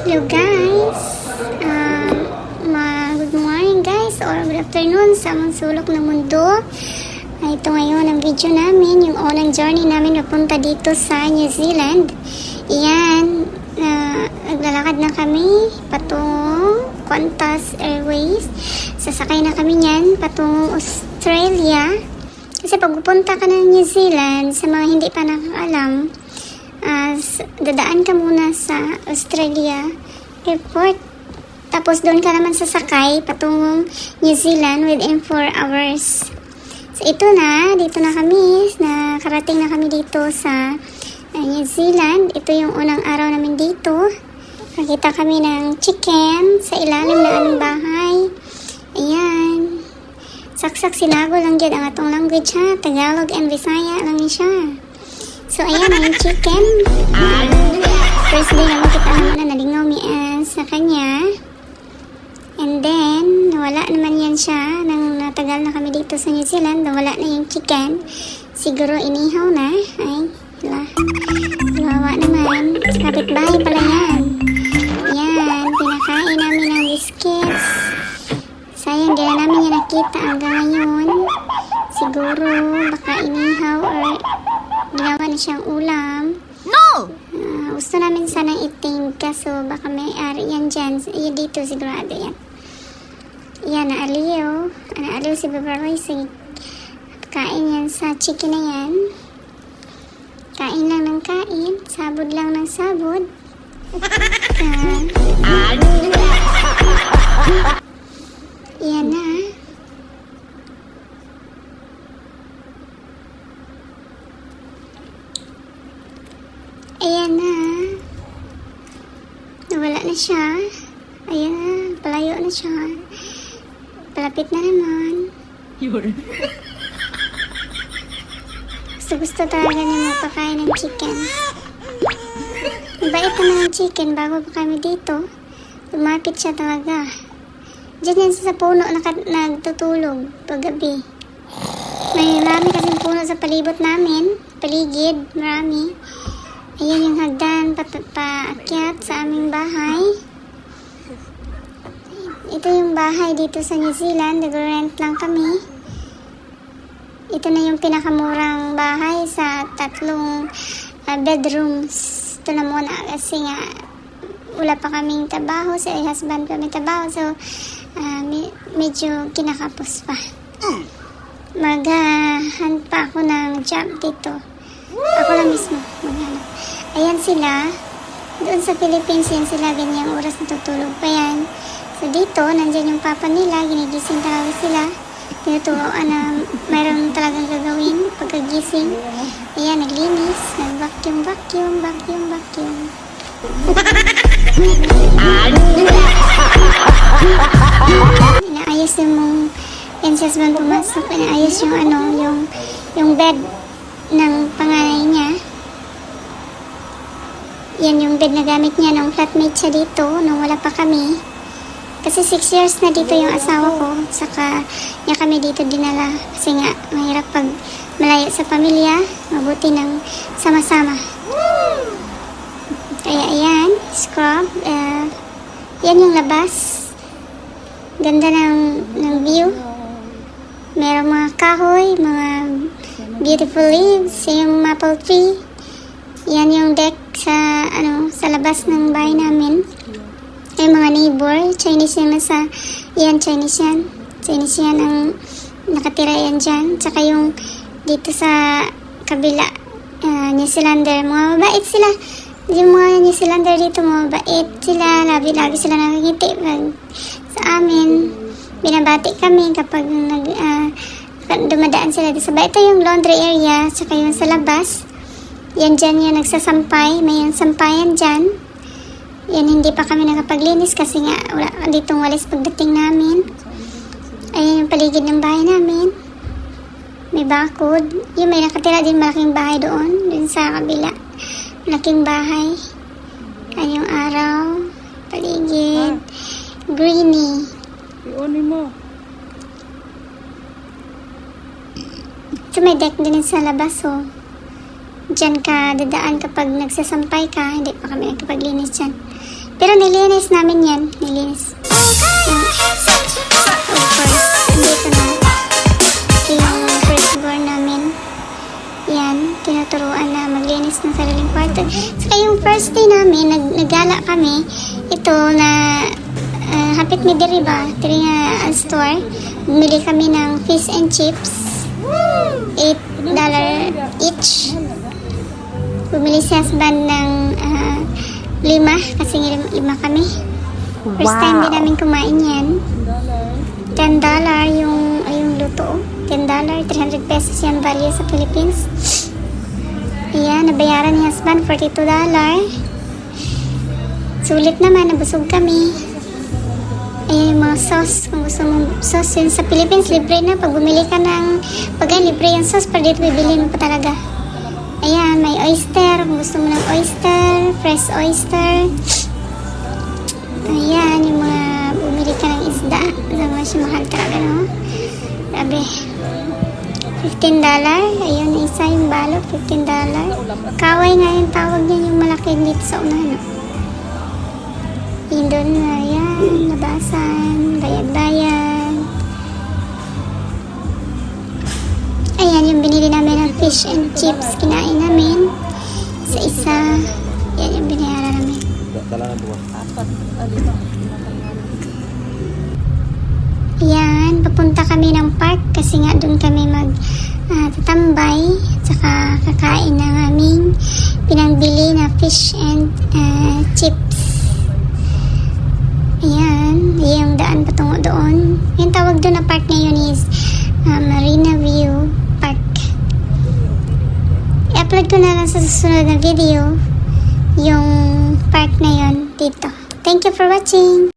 Hello guys! Good morning guys or good afternoon sa mga sulok ng mundo. Ito ngayon ang video namin, yung unang journey namin papunta dito sa New Zealand. Iyan, naglalakad na kami patungong Qantas Airways. Sasakay na kami niyan patungong Australia. Kasi pag pupunta ka ng New Zealand, sa mga hindi pa nakakaalam, dadaan ka muna sa Australia airport. Tapos doon ka naman sasakay patungong New Zealand within 4 hours. So ito na, dito na kami, nakarating na kami dito sa New Zealand. Ito yung unang araw namin dito. Nakita kami ng chicken sa ilalim ng aming bahay. Ayan. Saksak sinago lang dyan ang atong language ha. Tagalog and Visaya lang siya. So, ayan na yung chicken. First day naman kita naman na nalingaw sa kanya. And then, nawala naman yan siya. Nang natagal na kami dito sa New Zealand, nawala na yung chicken. Siguro inihaw na. Ay, wala. Wawa naman. Kapitbahay pala yan. Ayan, pinakain namin ng biscuits. Sayang, di na namin yan nakita hanggang ngayon. Siguro, baka inihaw or ginawa na siyang ulam. No! Gusto namin sanang iting kaso baka may ari yan dyan. Yan dito sigurado yan. Yan, naaliw. Naaliw si Baba Roy. Kain yan sa chicken na yan. Kain lang ng kain. Sabod lang ng sabod. Yan na. Ayan na. Nawala na siya. Ayan na. Palayo na siya. Palapit na naman. Gusto talaga niya mapakain ng chicken. Mabait naman ng chicken bago pa kami dito. Lumapit siya talaga. Diyan yan sa puno nagtutulog paggabi. May marami kasing puno sa palibot namin. Paligid. Marami. Ayan yung hagdan paakyat sa aming bahay. Ito yung bahay dito sa New Zealand. Nag-rent lang kami. Ito na yung pinakamurang bahay sa 3 bedrooms. Ito na muna kasi nga wala pa kaming trabaho. Sa husband kami trabaho. So, medyo kinakapos pa. Maghahanap pa ako ng job dito. Ako lang mismo maghanap. Ayan sila. Doon sa Philippines yan sila ganyang oras natutulog pa yan. So dito, nandyan yung papa nila. Ginigising talaga sila. Tinuturoan na mayroon talagang gagawin pagkagising. Ayan, naglinis. Nag-vacuum. Inaayos yung sa husband pumasok. Inaayos yung bed ng panganay niya. Yan yung bed na gamit niya nung flatmate siya dito nung wala pa kami. Kasi 6 years na dito yung asawa ko. Saka niya kami dito dinala. Kasi nga mahirap pag malayo sa pamilya. Mabuti ng sama-sama. Kaya ayan, scrub. Yan yung labas. Ganda ng view. Merong mga kahoy, mga beautiful leaves, yung maple tree. Yan yung deck sa labas ng bahay namin. Ay mga neighbor, Chinese yan Chinese yan ang nakatira yan dyan. Tsaka yung dito sa kabila, New Zealander, mga mabait sila. Yung mga New Zealander dito, mga mabait sila. Lagi sila nakikiti. Sa amin, binabati kami kapag dumadaan sila dito sa bahay. Ito yung laundry area, tsaka yung sa labas. Yan dyan yung nagsasampay. May yung sampayan dyan. Yan, hindi pa kami nakapaglinis kasi nga wala ditong walis pagdating namin. Ayan yung paligid ng bahay namin. May bakod. Yung may nakatira din malaking bahay doon. Doon sa kabila. Malaking bahay. Ayan yung araw. Paligid. Greeny. Iunin mo. So may deck din sa labas oh. Diyan ka dadaan kapag nagsasampay ka, hindi pa kami nagkapaglinis dyan. Pero nilinis namin yan. Nilinis. Yung, of course, dito na. Ito yung firstborn namin. Yan, tinuturuan na maglinis ng sariling kwarto. Saka yung first day namin, naggala kami. Ito na hapit ni Deriba, tiri nga store. Bumili kami ng fish and chips. $8 each. Bumili si husband ng 5 kasi 5 kami. First time din namin kumain yan. $10 yung luto. $10, 300 pesos yan value sa Philippines. Ayan, nabayaran ni husband $42. Sulit naman, nabusog kami. Ayan yung mga sauce. Kung gusto mong sauce yun sa Philippines, libre na. Pag bumili ka ng libre yung sauce, pero dito bibili mo pa talaga. Ayan, may oyster. Kung gusto mo ng oyster, fresh oyster. Ayan, yung mga bumili ka ng isda. Alam mo siya mahal talaga, no? Grabe. $15. Ayun, isa yung balot. $15. Kaway nga yung tawag niya, yung malaki dito sa unahan. Yun doon na yan. Labasan. Bayad-bayad. Ayan, yung binili namin ng fish and chips. Kinain namin. Sa isa. Yan yung binayaran namin. Ayan, papunta kami ng park kasi nga doon kami tatambay. Tsaka kakain ng aming pinangbili na fish and chips. Ayan, yung daan patungo doon. Yung tawag doon na park ngayon is Marina View Park. I-upload ko na lang sa susunod na video yung park na yun dito. Thank you for watching!